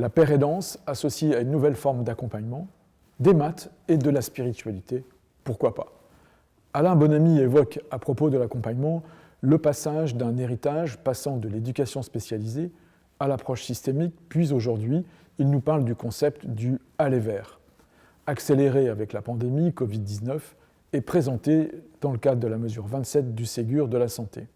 la paire aidance associée à une nouvelle forme d'accompagnement, des maths et de la spiritualité, pourquoi pas. Alain Bonamy évoque à propos de l'accompagnement le passage d'un héritage passant de l'éducation spécialisée à l'approche systémique, puis aujourd'hui, il nous parle du concept du « aller vers », accéléré avec la pandémie Covid-19 et présenté dans le cadre de la mesure 27 du Ségur de la santé.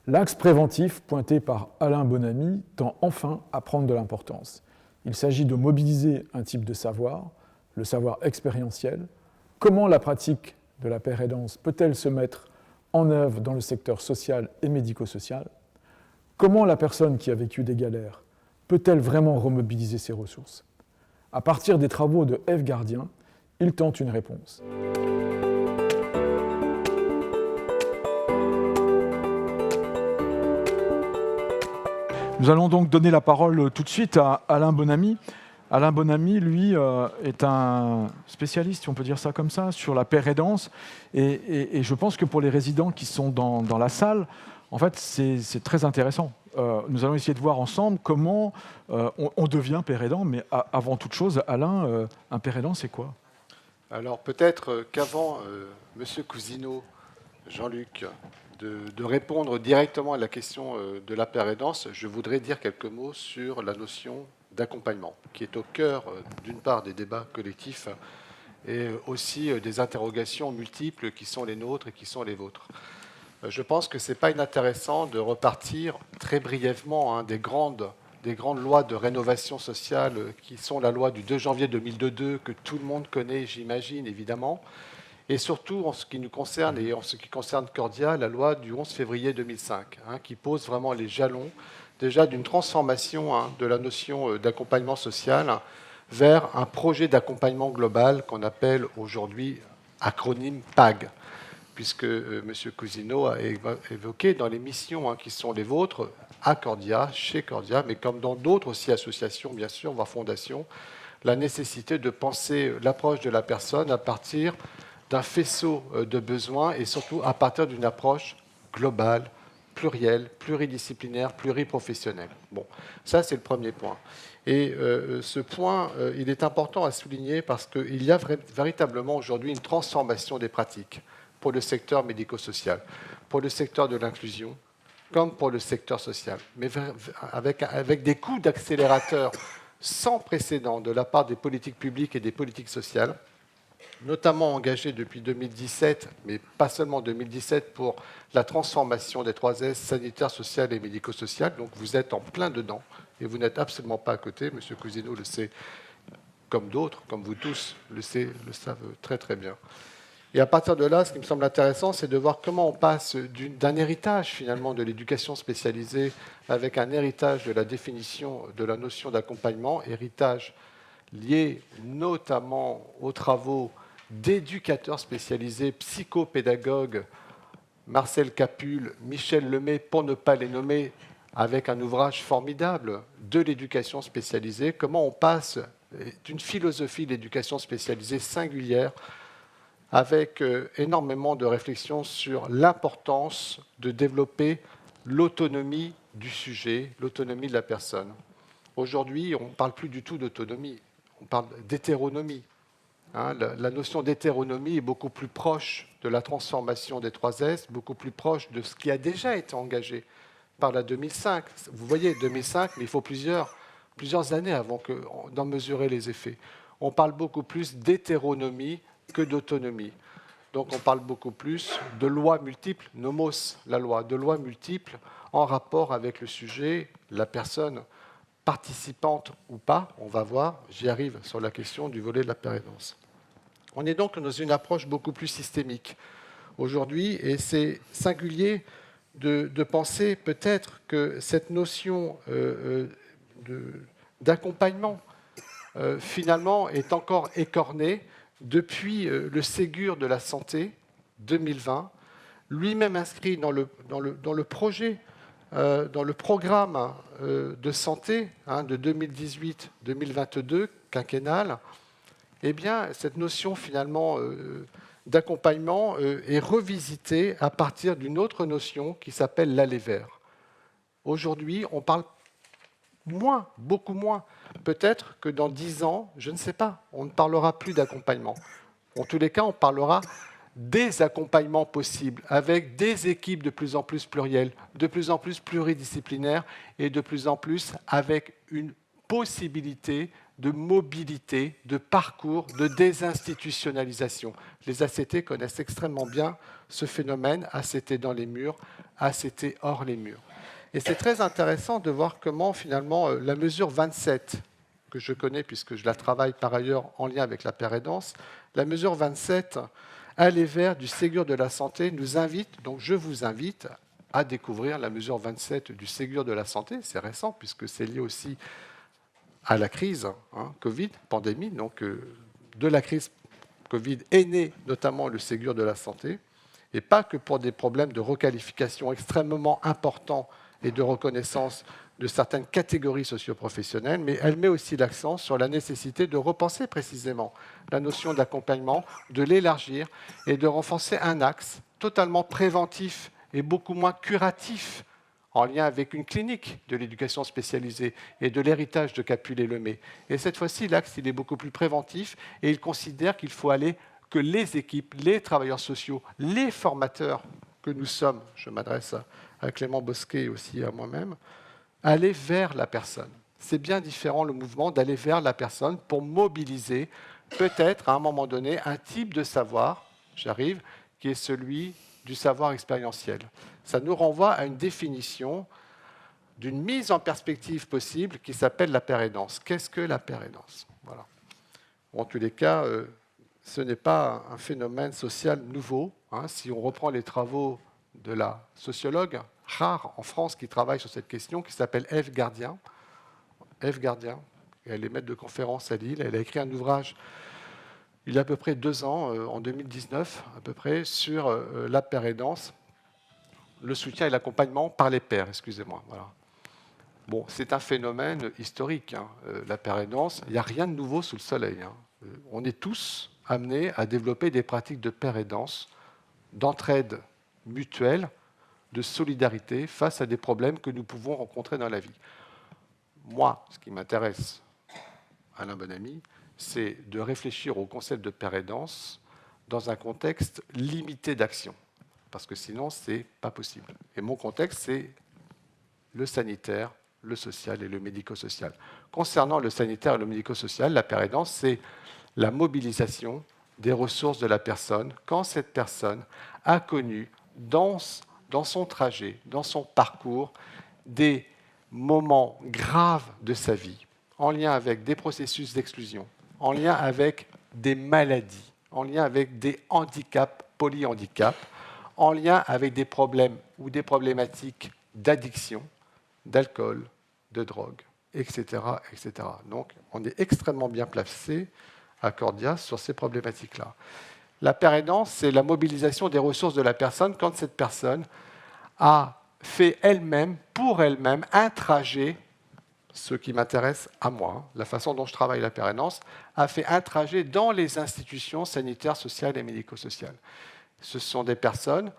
L'axe préventif pointé par Alain Bonamy tend enfin à prendre de l'importance. Il s'agit de mobiliser un type de savoir, le savoir expérientiel. Comment la pratique de la paire aidance peut-elle se mettre en œuvre dans le secteur social et médico-social? Comment la personne qui a vécu des galères peut-elle vraiment remobiliser ses ressources? À partir des travaux de Ève Gardien, il tente une réponse. Nous allons donc donner la parole tout de suite à Alain Bonamy. Alain Bonamy, lui, est un spécialiste, si on peut dire ça comme ça, sur la paire aidance. Et je pense que pour les résidents qui sont dans la salle, en fait, c'est très intéressant. Nous allons essayer de voir ensemble comment on devient paire aidant. Mais avant toute chose, Alain, un paire aidant, c'est quoi? Alors peut-être qu'avant, M. Cousineau, Jean-Luc, de répondre directement à la question de la paire aidance, je voudrais dire quelques mots sur la notion d'accompagnement, qui est au cœur, d'une part, des débats collectifs et aussi des interrogations multiples qui sont les nôtres et qui sont les vôtres. Je pense que ce n'est pas inintéressant de repartir très brièvement des grandes lois de rénovation sociale qui sont la loi du 2 janvier 2002, que tout le monde connaît, j'imagine, évidemment, et surtout en ce qui nous concerne et en ce qui concerne Cordia, la loi du 11 février 2005, qui pose vraiment les jalons déjà d'une transformation de la notion d'accompagnement social vers un projet d'accompagnement global qu'on appelle aujourd'hui acronyme PAG, puisque M. Cousineau a évoqué dans les missions qui sont les vôtres, à Cordia, chez Cordia, mais comme dans d'autres aussi associations, bien sûr, voire fondations, la nécessité de penser l'approche de la personne à partir d'un faisceau de besoins et surtout à partir d'une approche globale, plurielle, pluridisciplinaire, pluriprofessionnelle. Bon, ça c'est le premier point. Et ce point, il est important à souligner parce qu'il y a véritablement aujourd'hui une transformation des pratiques pour le secteur médico-social, pour le secteur de l'inclusion, comme pour le secteur social, mais avec des coups d'accélérateur sans précédent de la part des politiques publiques et des politiques sociales, notamment engagées depuis 2017, mais pas seulement 2017, pour la transformation des 3S sanitaires, sociales et médico-sociales. Donc vous êtes en plein dedans et vous n'êtes absolument pas à côté. M. Cousineau le sait, comme d'autres, comme vous tous le savent très très bien. Et à partir de là, ce qui me semble intéressant, c'est de voir comment on passe d'un héritage finalement de l'éducation spécialisée avec un héritage de la définition de la notion d'accompagnement, héritage lié notamment aux travaux d'éducateurs spécialisés, psychopédagogues, Marcel Capule, Michel Lemay, pour ne pas les nommer, avec un ouvrage formidable de l'éducation spécialisée, comment on passe d'une philosophie d'éducation spécialisée singulière avec énormément de réflexions sur l'importance de développer l'autonomie du sujet, l'autonomie de la personne. Aujourd'hui, on ne parle plus du tout d'autonomie, on parle d'hétéronomie. La notion d'hétéronomie est beaucoup plus proche de la transformation des 3S, beaucoup plus proche de ce qui a déjà été engagé par la 2005. Vous voyez, 2005, mais il faut plusieurs années avant d'en mesurer les effets. On parle beaucoup plus d'hétéronomie que d'autonomie. Donc on parle beaucoup plus de lois multiples, nomos, la loi, de lois multiples en rapport avec le sujet, la personne participante ou pas, on va voir, j'y arrive sur la question du volet de la paire aidance. On est donc dans une approche beaucoup plus systémique aujourd'hui, et c'est singulier de penser peut-être que cette notion d'accompagnement finalement est encore écornée depuis le Ségur de la santé 2020, lui-même inscrit dans le projet, dans le programme de santé de 2018-2022, quinquennal, eh bien, cette notion finalement d'accompagnement est revisitée à partir d'une autre notion qui s'appelle l'aller vers. Aujourd'hui, on parle moins, beaucoup moins. Peut-être que dans 10 ans, je ne sais pas, on ne parlera plus d'accompagnement. En tous les cas, on parlera des accompagnements possibles, avec des équipes de plus en plus plurielles, de plus en plus pluridisciplinaires et de plus en plus avec une possibilité de mobilité, de parcours, de désinstitutionnalisation. Les ACT connaissent extrêmement bien ce phénomène, ACT dans les murs, ACT hors les murs. Et c'est très intéressant de voir comment finalement la mesure 27, que je connais puisque je la travaille par ailleurs en lien avec la paire aidance, la mesure 27, aller vers du Ségur de la santé, nous invite, donc je vous invite à découvrir la mesure 27 du Ségur de la santé. C'est récent puisque c'est lié aussi à la crise Covid, pandémie. Donc de la crise Covid est né notamment le Ségur de la santé, et pas que pour des problèmes de requalification extrêmement importants et de reconnaissance de certaines catégories socio-professionnelles, mais elle met aussi l'accent sur la nécessité de repenser précisément la notion d'accompagnement, de l'élargir et de renforcer un axe totalement préventif et beaucoup moins curatif en lien avec une clinique de l'éducation spécialisée et de l'héritage de Capulet-Lemay. Et cette fois-ci, l'axe il est beaucoup plus préventif et il considère qu'il faut aller que les équipes, les travailleurs sociaux, les formateurs que nous sommes, je m'adresse à Clément Bosquet et aussi à moi-même, aller vers la personne. C'est bien différent le mouvement d'aller vers la personne pour mobiliser peut-être à un moment donné un type de savoir, j'arrive, qui est celui du savoir expérientiel. Ça nous renvoie à une définition d'une mise en perspective possible qui s'appelle la paire aidance. Qu'est-ce que la paire aidance? Voilà. En tous les cas, ce n'est pas un phénomène social nouveau. Si on reprend les travaux de la sociologue rare en France qui travaille sur cette question, qui s'appelle Ève Gardien. Ève Gardien, elle est maître de conférence à Lille. Elle a écrit un ouvrage il y a à peu près 2 ans, en 2019 à peu près, sur la paire aidance, le soutien et l'accompagnement par les pairs, excusez-moi. Voilà. Bon, c'est un phénomène historique, la paire aidance. Il n'y a rien de nouveau sous le soleil. On est tous amenés à développer des pratiques de paire aidance, d'entraide mutuelle, de solidarité face à des problèmes que nous pouvons rencontrer dans la vie. Moi, ce qui m'intéresse, Alain Bonamy, c'est de réfléchir au concept de paire aidance dans un contexte limité d'action, parce que sinon, ce n'est pas possible. Et mon contexte, c'est le sanitaire, le social et le médico-social. Concernant le sanitaire et le médico-social, la paire aidance, c'est la mobilisation des ressources de la personne quand cette personne a connu dans son trajet, dans son parcours, des moments graves de sa vie, en lien avec des processus d'exclusion, en lien avec des maladies, en lien avec des handicaps, polyhandicaps, en lien avec des problèmes ou des problématiques d'addiction, d'alcool, de drogue, etc., etc. Donc, on est extrêmement bien placé à Cordia sur ces problématiques-là. La paire aidance, c'est la mobilisation des ressources de la personne quand cette personne a fait elle-même, pour elle-même, un trajet, ce qui m'intéresse à moi, la façon dont je travaille la paire aidance, a fait un trajet dans les institutions sanitaires, sociales et médico-sociales. Ce sont des personnes,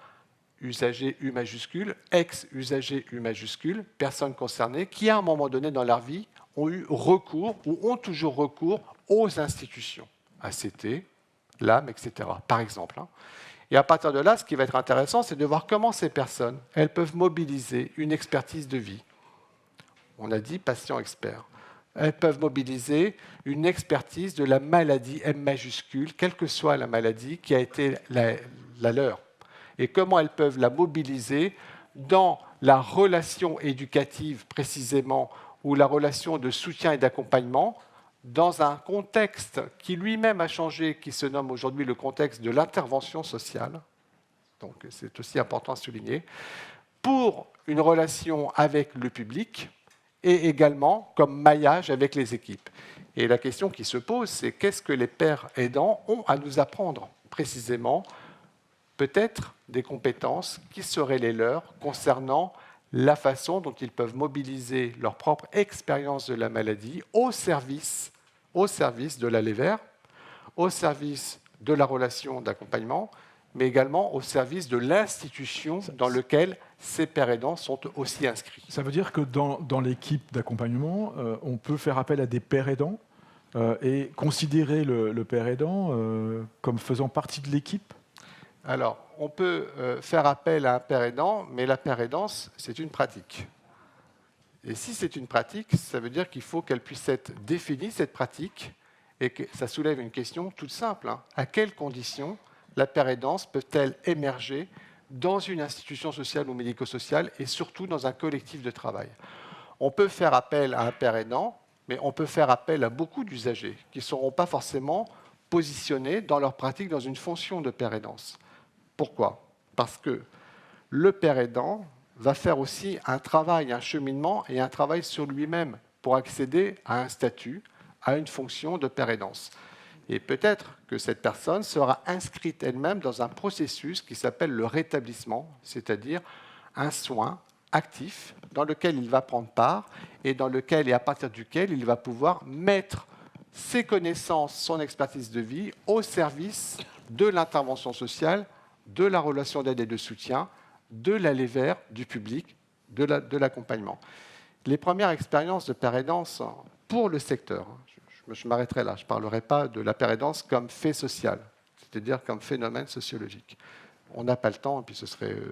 usagers U majuscule, ex-usagers U majuscule, personnes concernées, qui à un moment donné dans leur vie ont eu recours ou ont toujours recours aux institutions, ACT, l'âme, etc., par exemple. Et à partir de là, ce qui va être intéressant, c'est de voir comment ces personnes, elles peuvent mobiliser une expertise de vie. On a dit patient-expert. Elles peuvent mobiliser une expertise de la maladie M majuscule, quelle que soit la maladie qui a été la leur. Et comment elles peuvent la mobiliser dans la relation éducative précisément, ou la relation de soutien et d'accompagnement, dans un contexte qui lui-même a changé, qui se nomme aujourd'hui le contexte de l'intervention sociale, donc c'est aussi important à souligner, pour une relation avec le public et également comme maillage avec les équipes. Et la question qui se pose, c'est qu'est-ce que les pairs aidants ont à nous apprendre précisément, peut-être des compétences qui seraient les leurs concernant la façon dont ils peuvent mobiliser leur propre expérience de la maladie au service de l'aller vers, au service de la relation d'accompagnement mais également au service de l'institution dans laquelle ces pères aidants sont aussi inscrits. Ça veut dire que dans l'équipe d'accompagnement, on peut faire appel à des pères aidants et considérer le père aidant comme faisant partie de l'équipe? Alors, on peut faire appel à un père aidant, mais la père aidance, c'est une pratique. Et si c'est une pratique, ça veut dire qu'il faut qu'elle puisse être définie, cette pratique, et que ça soulève une question toute simple. À quelles conditions la père aidance peut-elle émerger dans une institution sociale ou médico-sociale, et surtout dans un collectif de travail? On peut faire appel à un père aidant, mais on peut faire appel à beaucoup d'usagers qui ne seront pas forcément positionnés dans leur pratique dans une fonction de père aidance. Pourquoi? Parce que le père aidant va faire aussi un travail, un cheminement et un travail sur lui-même pour accéder à un statut, à une fonction de père aidance. Et peut-être que cette personne sera inscrite elle-même dans un processus qui s'appelle le rétablissement, c'est-à-dire un soin actif dans lequel il va prendre part et dans lequel et à partir duquel il va pouvoir mettre ses connaissances, son expertise de vie au service de l'intervention sociale, de la relation d'aide et de soutien, de l'aller vers du public, de l'accompagnement. Les premières expériences de père aidance pour le secteur, je m'arrêterai là, je ne parlerai pas de la père aidance comme fait social, c'est-à-dire comme phénomène sociologique. On n'a pas le temps, et puis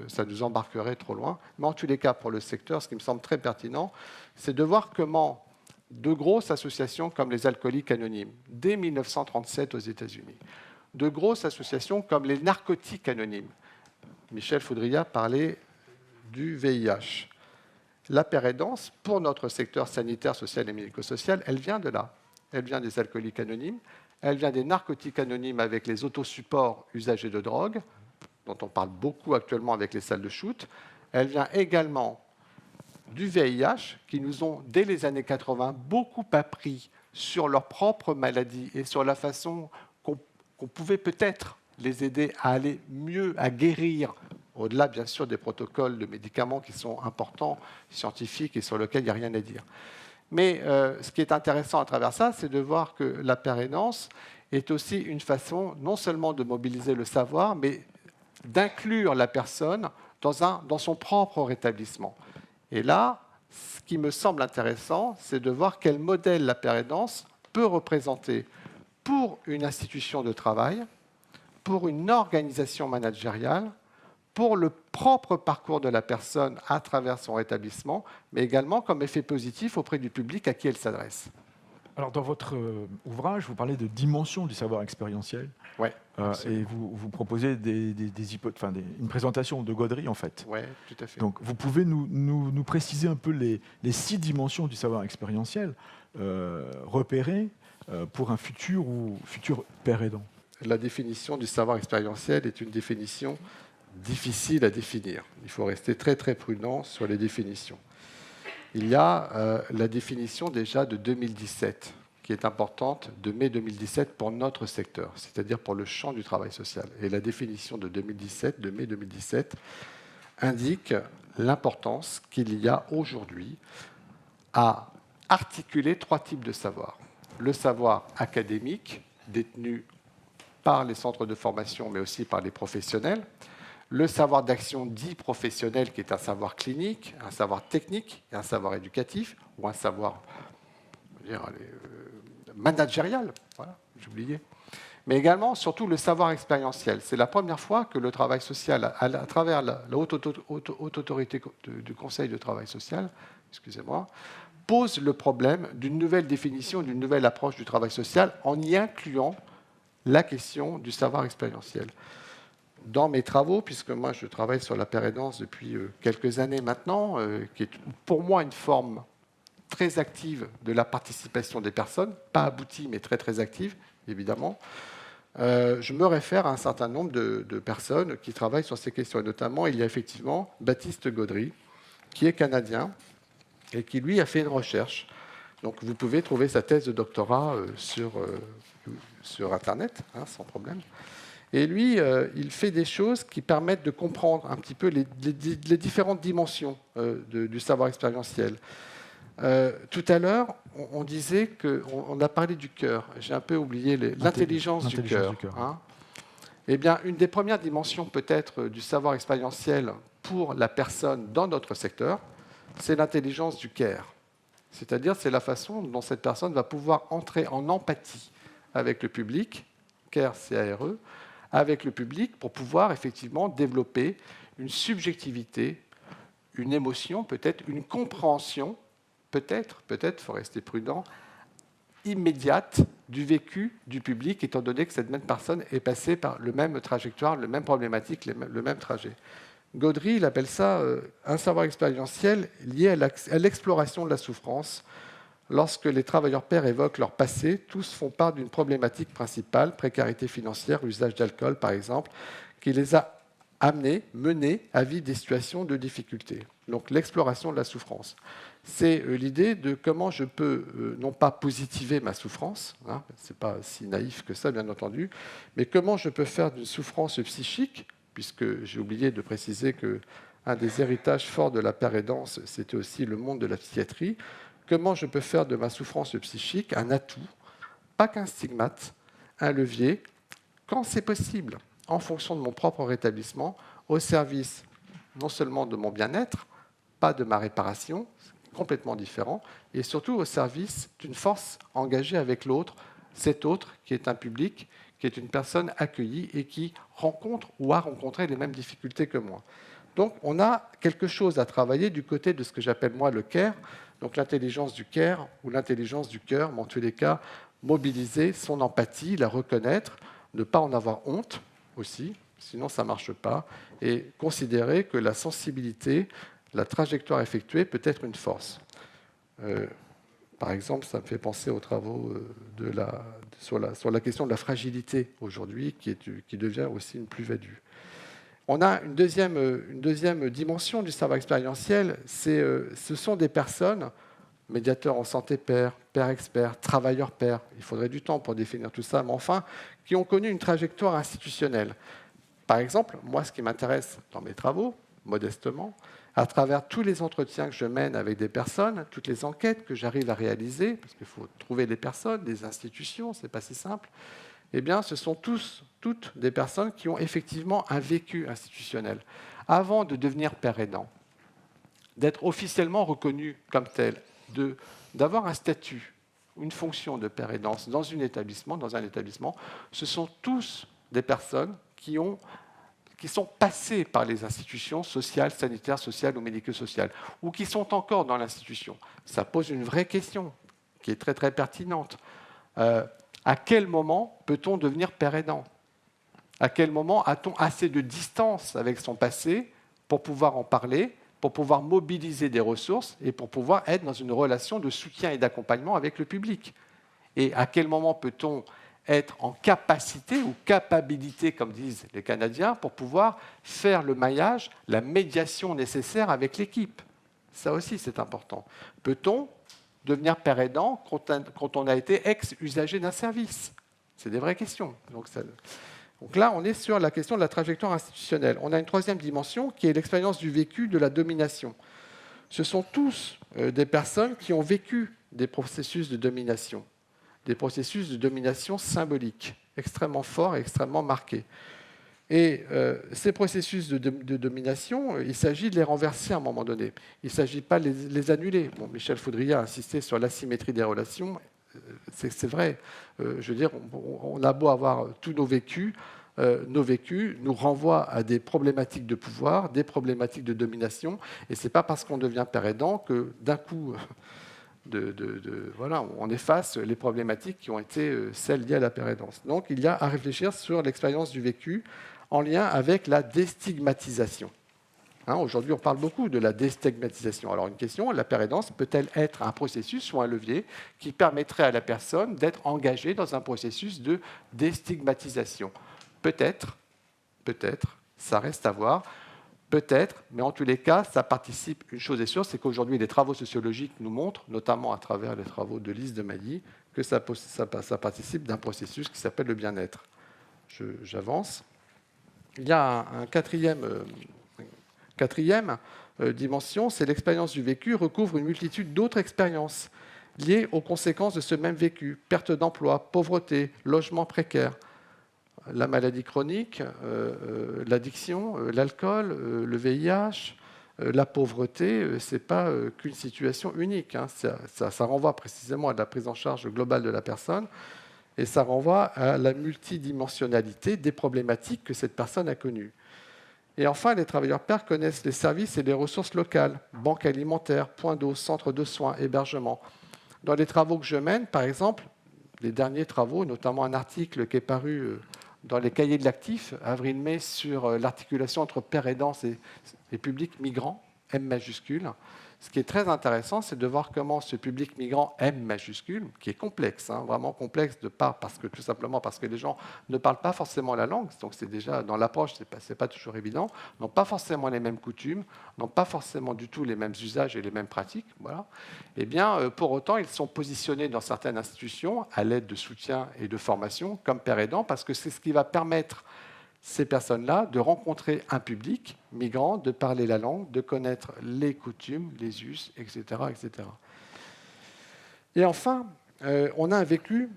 ça nous embarquerait trop loin. Mais en tous les cas, pour le secteur, ce qui me semble très pertinent, c'est de voir comment de grosses associations comme les Alcooliques Anonymes, dès 1937 aux États-Unis, de grosses associations comme les Narcotiques Anonymes. Michel Foudrilla parlait du VIH. La père aidance, pour notre secteur sanitaire, social et médico-social, elle vient de là. Elle vient des Alcooliques Anonymes, elle vient des Narcotiques Anonymes avec les autosupports usagers de drogue, dont on parle beaucoup actuellement avec les salles de shoot. Elle vient également du VIH, qui nous ont, dès les années 80, beaucoup appris sur leur propre maladie et sur la façon qu'on pouvait peut-être les aider à aller mieux, à guérir, au-delà, bien sûr, des protocoles de médicaments qui sont importants, scientifiques, et sur lesquels il n'y a rien à dire. Mais ce qui est intéressant à travers ça, c'est de voir que la père aidance est aussi une façon non seulement de mobiliser le savoir, mais d'inclure la personne dans son propre rétablissement. Et là, ce qui me semble intéressant, c'est de voir quel modèle la père aidance peut représenter pour une institution de travail, pour une organisation managériale, pour le propre parcours de la personne à travers son rétablissement, mais également comme effet positif auprès du public à qui elle s'adresse. Alors, dans votre ouvrage, vous parlez de dimension du savoir expérientiel. Ouais, et vous proposez une présentation de Gaudry, en fait. Oui, tout à fait. Donc, vous pouvez nous préciser un peu les 6 dimensions du savoir expérientiel repérées pour un futur père aidant. La définition du savoir expérientiel est une définition difficile à définir. Il faut rester très, très prudent sur les définitions. Il y a la définition déjà de 2017, qui est importante, de mai 2017 pour notre secteur, c'est-à-dire pour le champ du travail social. Et la définition de mai 2017, indique l'importance qu'il y a aujourd'hui à articuler 3 types de savoirs. Le savoir académique, détenu par les centres de formation, mais aussi par les professionnels. Le savoir d'action dit professionnel, qui est un savoir clinique, un savoir technique, et un savoir éducatif, ou un savoir managérial, voilà, j'oubliais. Mais également, surtout, le savoir expérientiel. C'est la première fois que le travail social, à travers la haute autorité du Conseil de travail social, excusez-moi, pose le problème d'une nouvelle définition, d'une nouvelle approche du travail social, en y incluant la question du savoir expérientiel. Dans mes travaux, puisque moi je travaille sur la père aidance depuis quelques années maintenant, qui est pour moi une forme très active de la participation des personnes, pas aboutie mais très très active, évidemment, je me réfère à un certain nombre de personnes qui travaillent sur ces questions. Et notamment, il y a effectivement Baptiste Gaudry, qui est canadien et qui, lui, a fait une recherche. Donc vous pouvez trouver sa thèse de doctorat sur Internet, sans problème. Et lui, il fait des choses qui permettent de comprendre un petit peu les différentes dimensions du savoir expérientiel. Tout à l'heure, on disait qu'on a parlé du cœur. J'ai un peu oublié l'intelligence du cœur. Eh bien, une des premières dimensions peut-être du savoir expérientiel pour la personne dans notre secteur, c'est l'intelligence du care. C'est-à-dire, c'est la façon dont cette personne va pouvoir entrer en empathie avec le public, care, C-A-R-E, avec le public pour pouvoir effectivement développer une subjectivité, une émotion, peut-être une compréhension, peut-être, il faut rester prudent, immédiate du vécu du public, étant donné que cette même personne est passée par le même trajectoire, le même problématique, le même trajet. Gaudry, il appelle ça un savoir expérientiel lié à l'exploration de la souffrance. Lorsque les travailleurs pairs évoquent leur passé, tous font part d'une problématique principale, précarité financière, usage d'alcool par exemple, qui les a menés à vivre des situations de difficulté. Donc l'exploration de la souffrance. C'est l'idée de comment je peux, non pas positiver ma souffrance, hein, ce n'est pas si naïf que ça bien entendu, mais comment je peux faire d'une souffrance psychique, puisque j'ai oublié de préciser qu'un des héritages forts de la pérédance, c'était aussi le monde de la psychiatrie, comment je peux faire de ma souffrance psychique un atout, pas qu'un stigmate, un levier, quand c'est possible, en fonction de mon propre rétablissement, au service non seulement de mon bien-être, pas de ma réparation, complètement différent, et surtout au service d'une force engagée avec l'autre, cet autre qui est un public, qui est une personne accueillie et qui rencontre ou a rencontré les mêmes difficultés que moi. Donc on a quelque chose à travailler du côté de ce que j'appelle moi le care, donc l'intelligence du care ou l'intelligence du cœur, mais en tous les cas, mobiliser son empathie, la reconnaître, ne pas en avoir honte aussi, sinon ça ne marche pas, et considérer que la sensibilité, la trajectoire effectuée peut être une force. Par exemple, ça me fait penser aux travaux sur la question de la fragilité aujourd'hui, qui devient aussi une plus-value. On a une deuxième dimension du savoir expérientiel, ce sont des personnes, médiateurs en santé pairs, pairs experts, travailleurs pairs, il faudrait du temps pour définir tout ça, mais enfin, qui ont connu une trajectoire institutionnelle. Par exemple, moi, ce qui m'intéresse dans mes travaux, modestement, à travers tous les entretiens que je mène avec des personnes, toutes les enquêtes que j'arrive à réaliser, parce qu'il faut trouver des personnes, des institutions, ce n'est pas si simple, eh bien, ce sont toutes des personnes qui ont effectivement un vécu institutionnel. Avant de devenir père aidant, d'être officiellement reconnu comme tel, d'avoir un statut, une fonction de père aidant dans un établissement, ce sont tous des personnes qui sont passées par les institutions sociales, sanitaires, sociales ou médico-sociales, ou qui sont encore dans l'institution. Ça pose une vraie question, qui est très très pertinente. À quel moment peut-on devenir père aidant? À quel moment a-t-on assez de distance avec son passé pour pouvoir en parler, pour pouvoir mobiliser des ressources et pour pouvoir être dans une relation de soutien et d'accompagnement avec le public? Et à quel moment peut-on être en capacité ou capacité, comme disent les Canadiens, pour pouvoir faire le maillage, la médiation nécessaire avec l'équipe? Ça aussi, c'est important. Peut-on devenir père aidant quand on a été ex-usager d'un service? C'est des vraies questions. Donc là, on est sur la question de la trajectoire institutionnelle. On a une troisième dimension qui est l'expérience du vécu de la domination. Ce sont tous des personnes qui ont vécu des processus de domination symboliques, extrêmement forts et extrêmement marqués. Et ces processus de domination, il s'agit de les renverser à un moment donné. Il ne s'agit pas de les annuler. Bon, Michel Foudrier a insisté sur l'asymétrie des relations. C'est vrai. Je veux dire, on a beau avoir tous nos vécus nous renvoient à des problématiques de pouvoir, des problématiques de domination. Et ce n'est pas parce qu'on devient père aidant que d'un coup, voilà, on efface les problématiques qui ont été celles liées à la pérédance. Donc il y a à réfléchir sur l'expérience du vécu en lien avec la déstigmatisation. Aujourd'hui, on parle beaucoup de la déstigmatisation. Alors une question, la pérédance peut-elle être un processus ou un levier qui permettrait à la personne d'être engagée dans un processus de déstigmatisation? Peut-être, ça reste à voir. Peut-être, mais en tous les cas, ça participe. Une chose est sûre, c'est qu'aujourd'hui, les travaux sociologiques nous montrent, notamment à travers les travaux de Lise de Mailly, que ça participe d'un processus qui s'appelle le bien-être. J'avance. Il y a un quatrième dimension, c'est l'expérience du vécu recouvre une multitude d'autres expériences liées aux conséquences de ce même vécu. Perte d'emploi, pauvreté, logement précaire. la maladie chronique, l'addiction, l'alcool, le VIH, la pauvreté, ce n'est pas qu'une situation unique. Hein. Ça renvoie précisément à la prise en charge globale de la personne et ça renvoie à la multidimensionnalité des problématiques que cette personne a connues. Et enfin, les travailleurs pairs connaissent les services et les ressources locales, banques alimentaires, points d'eau, centres de soins, hébergement. Dans les travaux que je mène, par exemple, les derniers travaux, notamment un article qui est paru dans les cahiers de l'actif, avril-mai, sur l'articulation entre pairs aidants et publics migrants, M majuscule. Ce qui est très intéressant, c'est de voir comment ce public migrant M majuscule, qui est complexe, hein, vraiment complexe, tout simplement parce que les gens ne parlent pas forcément la langue, donc c'est déjà dans l'approche, c'est pas toujours évident, n'ont pas forcément les mêmes coutumes, n'ont pas forcément du tout les mêmes usages et les mêmes pratiques. Voilà. Eh bien, pour autant, ils sont positionnés dans certaines institutions à l'aide de soutien et de formation comme pairs aidants, parce que c'est ce qui va permettre ces personnes-là de rencontrer un public migrant, de parler la langue, de connaître les coutumes, les us, etc. etc. Et enfin, on a un vécu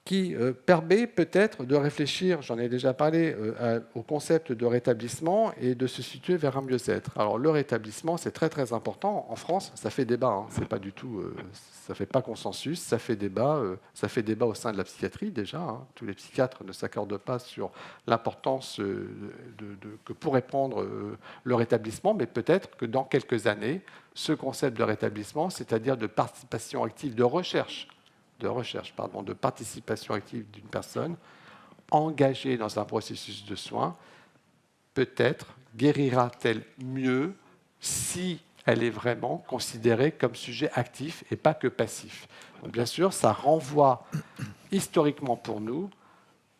qui permet peut-être de réfléchir, j'en ai déjà parlé, au concept de rétablissement et de se situer vers un mieux-être. Alors le rétablissement, c'est très très important. En France, ça fait débat, hein. C'est pas du tout, ça fait pas consensus, ça fait débat au sein de la psychiatrie déjà. Hein. Tous les psychiatres ne s'accordent pas sur l'importance que pourrait prendre le rétablissement, mais peut-être que dans quelques années, ce concept de rétablissement, c'est-à-dire de participation active, de participation active d'une personne engagée dans un processus de soins, peut-être guérira-t-elle mieux si elle est vraiment considérée comme sujet actif et pas que passif. Donc, bien sûr, ça renvoie historiquement pour nous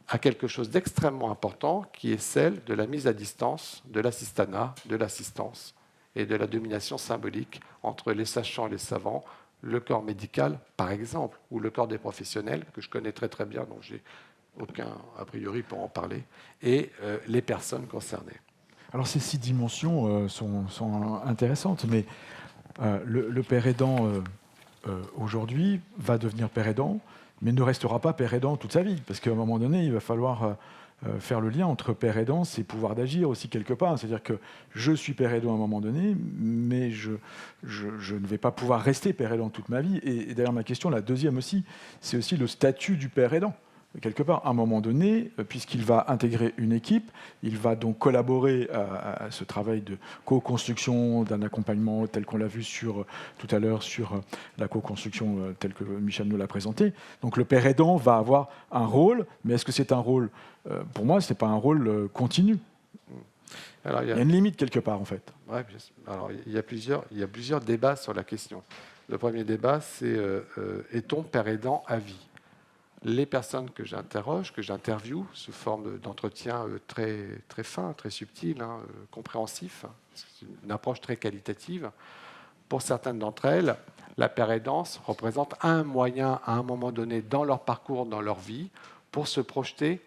à quelque chose d'extrêmement important qui est celle de la mise à distance de l'assistanat, de l'assistance et de la domination symbolique entre les sachants et les savants, le corps médical, par exemple, ou le corps des professionnels, que je connais très très bien, donc j'ai aucun a priori pour en parler, et les personnes concernées. Alors ces 6 dimensions sont intéressantes, mais le père aidant aujourd'hui va devenir père aidant, mais ne restera pas père aidant toute sa vie, parce qu'à un moment donné, il va falloir faire le lien entre père aidant et pouvoir d'agir aussi quelque part. C'est-à-dire que je suis père aidant à un moment donné, mais je ne vais pas pouvoir rester père aidant toute ma vie. Et d'ailleurs, ma question, la deuxième aussi, c'est aussi le statut du père aidant. Quelque part, à un moment donné, puisqu'il va intégrer une équipe, il va donc collaborer à ce travail de co-construction d'un accompagnement tel qu'on l'a vu tout à l'heure sur la co-construction telle que Michel nous l'a présenté. Donc le père aidant va avoir un rôle, mais est-ce que c'est un rôle, pour moi, ce n'est pas un rôle continu. Alors, il y a une limite quelque part, en fait. Ouais, alors, il y a plusieurs débats sur la question. Le premier débat, c'est est-on père aidant à vie ? Les personnes que j'interroge, que j'interviewe sous forme d'entretien très, très fin, très subtil, hein, compréhensif, c'est une approche très qualitative. Pour certaines d'entre elles, la père aidance représente un moyen à un moment donné dans leur parcours, dans leur vie, pour se projeter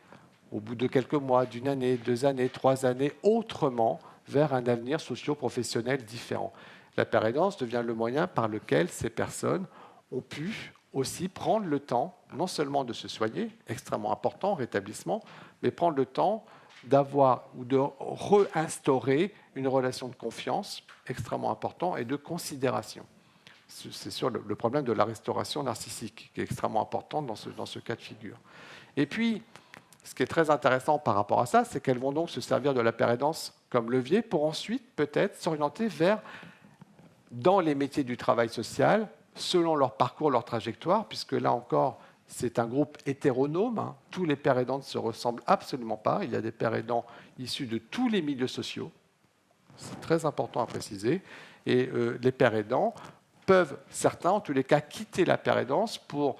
au bout de quelques mois, d'une année, 2 années, 3 années, autrement vers un avenir socio-professionnel différent. La père aidance devient le moyen par lequel ces personnes ont pu aussi prendre le temps, non seulement de se soigner, extrêmement important, rétablissement, mais prendre le temps d'avoir ou de réinstaurer une relation de confiance, extrêmement important, et de considération. C'est sur le problème de la restauration narcissique, qui est extrêmement important dans ce cas de figure. Et puis, ce qui est très intéressant par rapport à ça, c'est qu'elles vont donc se servir de la père aidance comme levier pour ensuite peut-être s'orienter vers, dans les métiers du travail social, selon leur parcours, leur trajectoire, puisque là encore, c'est un groupe hétéronome. Hein. Tous les pères aidants ne se ressemblent absolument pas. Il y a des pères aidants issus de tous les milieux sociaux. C'est très important à préciser. Et les pères aidants peuvent, certains en tous les cas, quitter la père aidance pour,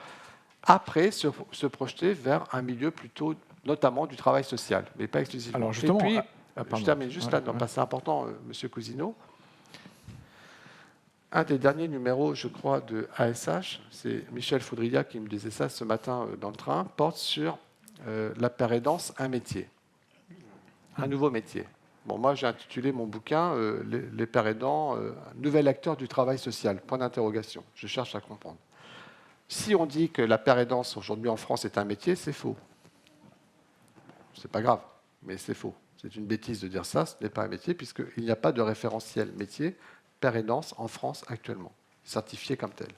après, se projeter vers un milieu plutôt, notamment du travail social, mais pas exclusivement. Alors justement, et puis, je termine juste là, c'est important, Monsieur Cousineau. Un des derniers numéros, je crois, de ASH, c'est Michel Foudrilla qui me disait ça ce matin dans le train, porte sur la père aidance, un métier, un nouveau métier. Bon, moi, j'ai intitulé mon bouquin Les pères aidants, nouvel acteur du travail social, point d'interrogation. Je cherche à comprendre. Si on dit que la père aidance aujourd'hui en France est un métier, c'est faux. c'est pas grave, mais c'est faux. C'est une bêtise de dire ça, ce n'est pas un métier, puisqu'il n'y a pas de référentiel métier père aidance en France actuellement, certifié comme tel.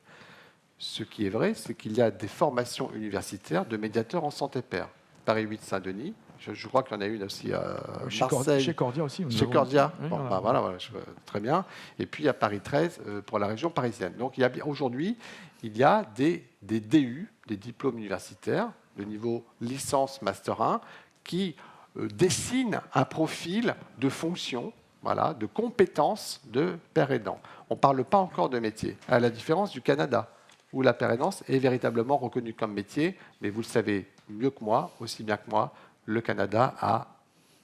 Ce qui est vrai, c'est qu'il y a des formations universitaires de médiateurs en santé père. Paris 8 Saint-Denis, je crois qu'il y en a une aussi à Marseille. Chez Cordia aussi. Chez Cordia, Oui, bon, voilà, très bien. Et puis à Paris 13 pour la région parisienne. Donc aujourd'hui, il y a des DU, des diplômes universitaires, de niveau licence Master 1, qui dessinent un profil de fonction, voilà, de compétences de père aidant. On ne parle pas encore de métier, à la différence du Canada, où la père aidance est véritablement reconnue comme métier, mais vous le savez mieux que moi, aussi bien que moi, le Canada a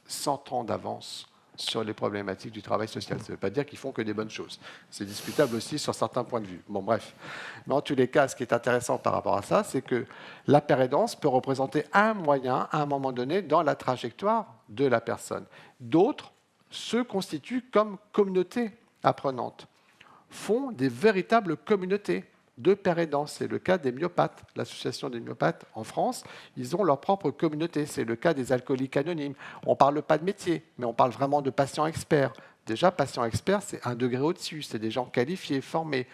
100 ans d'avance sur les problématiques du travail social. Ça ne veut pas dire qu'ils font que des bonnes choses. C'est discutable aussi sur certains points de vue. Bon, bref. Mais en tous les cas, ce qui est intéressant par rapport à ça, c'est que la père aidance peut représenter un moyen, à un moment donné, dans la trajectoire de la personne. D'autres se constituent comme communautés apprenantes, font des véritables communautés de pères aidants. C'est le cas des myopathes. L'association des myopathes en France, ils ont leur propre communauté. C'est le cas des alcooliques anonymes. On ne parle pas de métier, mais on parle vraiment de patients experts. Déjà, patients experts, c'est un degré au-dessus. C'est des gens qualifiés, formés,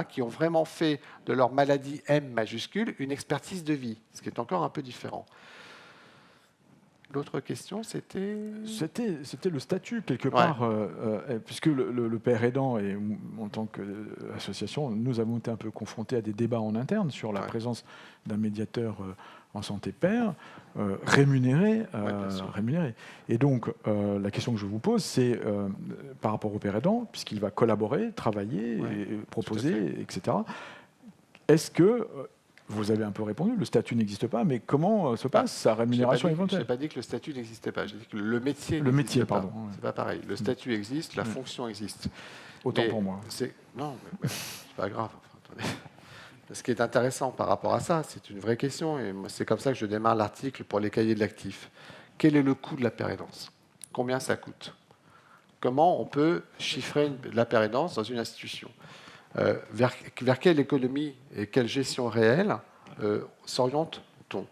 qui ont vraiment fait de leur maladie M majuscule une expertise de vie, ce qui est encore un peu différent. L'autre question, c'était... C'était le statut, quelque part, puisque le père aidant, et en tant qu'association, nous avons été un peu confrontés à des débats en interne sur la présence d'un médiateur en santé père, rémunéré. Et donc, la question que je vous pose, c'est par rapport au père aidant, puisqu'il va collaborer, travailler, et proposer, etc. Est-ce que... Vous avez un peu répondu, le statut n'existe pas, mais comment se passe sa rémunération éventuelle ? Je n'ai pas dit que le statut n'existait pas, j'ai dit que le métier Le métier, pas. pardon. C'est pas pareil. Le statut existe, la fonction existe. Autant pour moi. Non, mais c'est pas grave. Attendez. Ce qui est intéressant par rapport à ça, c'est une vraie question, et c'est comme ça que je démarre l'article pour les cahiers de l'actif. Quel est le coût de la père aidance ? Combien ça coûte ? Comment on peut chiffrer la père aidance dans une institution ? Vers quelle économie et quelle gestion réelle s'oriente-t-on ?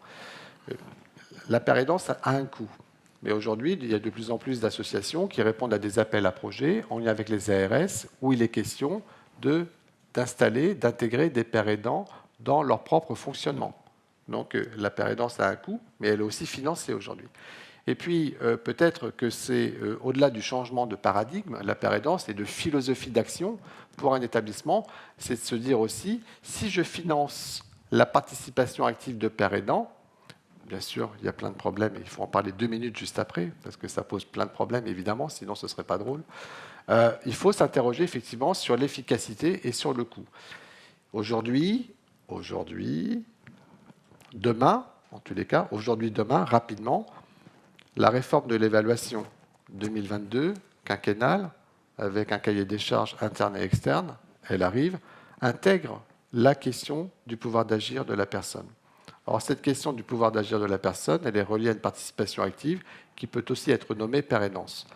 La père aidance a un coût. Mais aujourd'hui, il y a de plus en plus d'associations qui répondent à des appels à projets en lien avec les ARS, où il est question d'installer, d'intégrer des pères aidants dans leur propre fonctionnement. Donc la père aidance a un coût, mais elle est aussi financée aujourd'hui. Et puis, peut-être que c'est au-delà du changement de paradigme, la père aidance et de philosophie d'action pour un établissement, c'est de se dire aussi, si je finance la participation active de père aidant, bien sûr, il y a plein de problèmes, et il faut en parler 2 minutes juste après, parce que ça pose plein de problèmes, évidemment, sinon ce ne serait pas drôle. Il faut s'interroger effectivement sur l'efficacité et sur le coût. Aujourd'hui, demain, en tous les cas, demain, rapidement, la réforme de l'évaluation 2022, quinquennale, avec un cahier des charges interne et externe, elle arrive, intègre la question du pouvoir d'agir de la personne. Alors cette question du pouvoir d'agir de la personne, elle est reliée à une participation active qui peut aussi être nommée père aidance.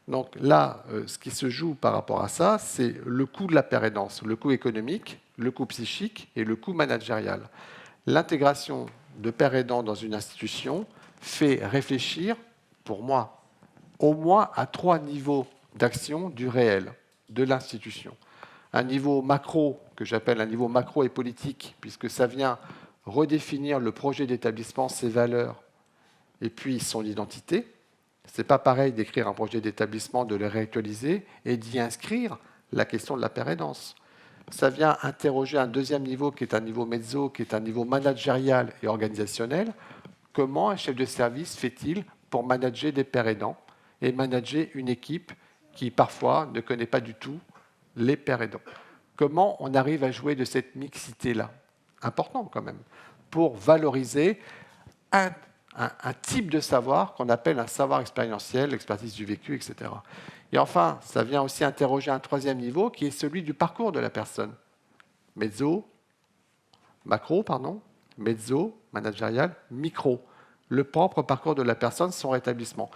Donc là, ce qui se joue par rapport à ça, c'est le coût de la père aidance, le coût économique, le coût psychique et le coût managérial. L'intégration de père aidant dans une institution fait réfléchir, pour moi, au moins à 3 niveaux d'action du réel, de l'institution. Un niveau macro, que j'appelle un niveau macro et politique, puisque ça vient redéfinir le projet d'établissement, ses valeurs, et puis son identité. Ce n'est pas pareil d'écrire un projet d'établissement, de le réactualiser et d'y inscrire la question de la père aidance. Ça vient interroger un deuxième niveau qui est un niveau mezzo, qui est un niveau managérial et organisationnel. Comment un chef de service fait-il pour manager des pères aidants et manager une équipe qui parfois ne connaît pas du tout les pères aidants ? Comment on arrive à jouer de cette mixité-là ? Important quand même, pour valoriser un type de savoir qu'on appelle un savoir expérientiel, l'expertise du vécu, etc. Et enfin, ça vient aussi interroger un troisième niveau qui est celui du parcours de la personne. Mezzo, managérial, micro. Le propre parcours de la personne, son rétablissement.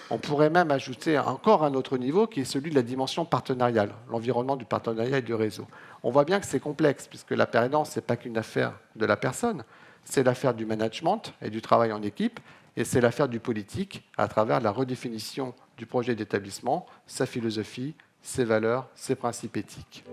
On pourrait même ajouter encore un autre niveau qui est celui de la dimension partenariale, l'environnement du partenariat et du réseau. On voit bien que c'est complexe, puisque la père aidance, ce n'est pas qu'une affaire de la personne, c'est l'affaire du management et du travail en équipe, et c'est l'affaire du politique à travers la redéfinition du projet d'établissement, sa philosophie, ses valeurs, ses principes éthiques.